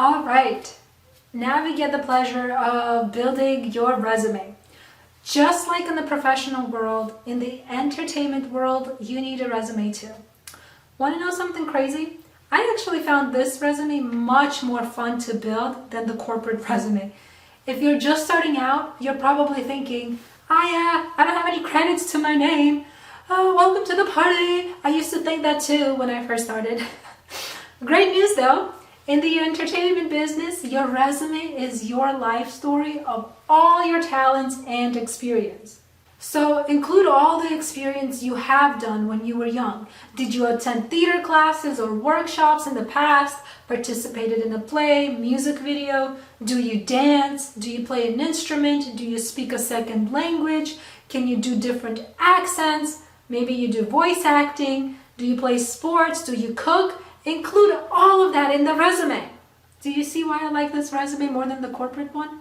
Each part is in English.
All right, now we get the pleasure of building your resume. Just like in the professional world, in the entertainment world, you need a resume too. Want to know something crazy? I actually found this resume much more fun to build than the corporate resume. If you're just starting out, you're probably thinking, I don't have any credits to my name. Oh, welcome to the party. I used to think that too when I first started. Great news though. In the entertainment business, your resume is your life story of all your talents and experience. So include all the experience you have done when you were young. Did you attend theater classes or workshops in the past? Participated in a play, music video? Do you dance? Do you play an instrument? Do you speak a second language? Can you do different accents? Maybe you do voice acting. Do you play sports? Do you cook? Include all of that in the resume. Do you see why I like this resume more than the corporate one?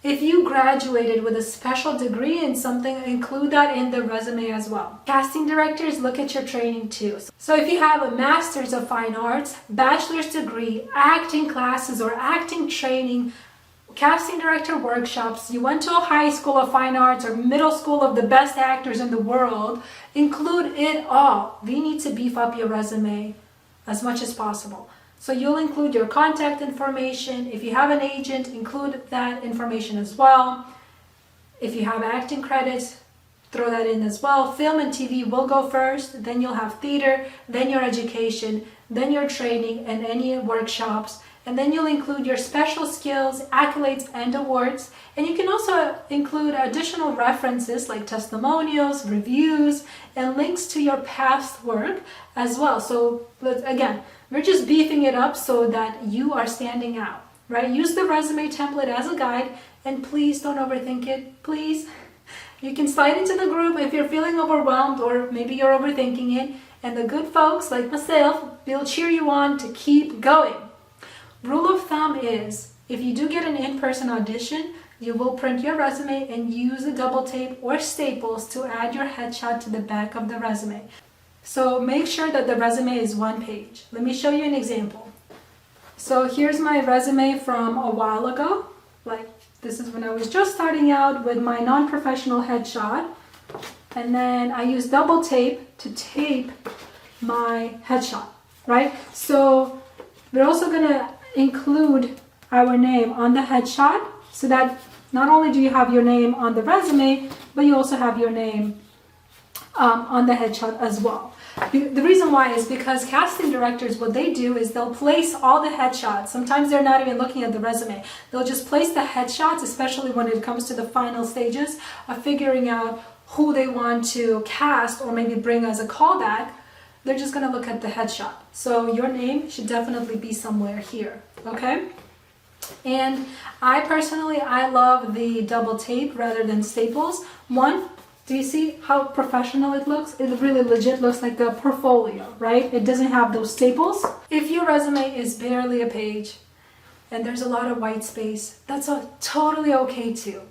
If you graduated with a special degree in something, include that in the resume as well. Casting directors look at your training too. So if you have a Master's of Fine Arts, bachelor's degree, acting classes or acting training, casting director workshops, you went to a high school of fine arts or middle school of the best actors in the world, include it all. We need to beef up your resume as much as possible. So you'll include your contact information. If you have an agent, include that information as well. If you have acting credits, throw that in as well. Film and TV will go first, then you'll have theater, then your education, then your training and any workshops, and then you'll include your special skills, accolades, and awards. And you can also include additional references like testimonials, reviews, and links to your past work as well. So again, we're just beefing it up so that you are standing out, right? Use the resume template as a guide, and please don't overthink it, please. You can slide into the group if you're feeling overwhelmed or maybe you're overthinking it, and the good folks like myself will cheer you on to keep going. Rule of thumb is, if you do get an in-person audition, you will print your resume and use a double tape or staples to add your headshot to the back of the resume. So make sure that the resume is one page. Let me show you an example. So here's my resume from a while ago. Like, this is when I was just starting out with my non-professional headshot. And then I use double tape to tape my headshot, right? So we're also gonna include our name on the headshot so that not only do you have your name on the resume, but you also have your name on the headshot as well. The reason why is because casting directors, what they do is they'll place all the headshots. Sometimes they're not even looking at the resume. They'll just place the headshots, especially when it comes to the final stages of figuring out who they want to cast or maybe bring as a callback. They're just going to look at the headshot. So your name should definitely be somewhere here, okay? And I personally love the double tape rather than staples. One, do you see how professional it looks? It really legit looks like a portfolio, right? It doesn't have those staples. If your resume is barely a page and there's a lot of white space, that's totally okay too.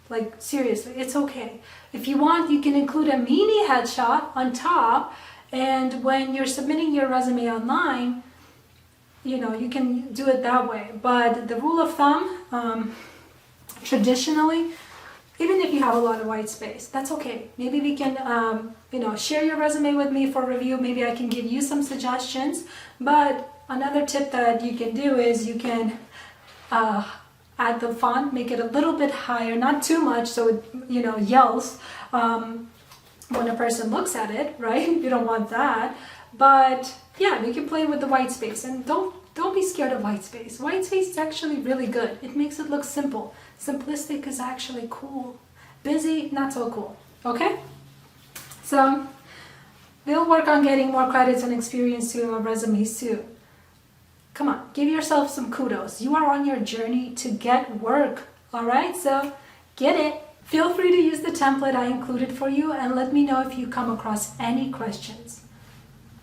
Like, seriously, it's okay. If you want, you can include a mini headshot on top, and when you're submitting your resume online, you know, you can do it that way. But the rule of thumb, traditionally, even if you have a lot of white space, that's okay. Maybe we can, share your resume with me for review. Maybe I can give you some suggestions. But another tip that you can do is you can add the font, make it a little bit higher, not too much so it, yells when a person looks at it, right? You don't want that. But yeah, you can play with the white space, and don't be scared of white space. White space is actually really good. It makes it look simple. Simplistic is actually cool. Busy, not so cool. Okay? So we'll work on getting more credits and experience to your resume soon. Come on, give yourself some kudos. You are on your journey to get work. All right? So get it. Feel free to use the template I included for you, and let me know if you come across any questions.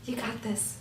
You got this.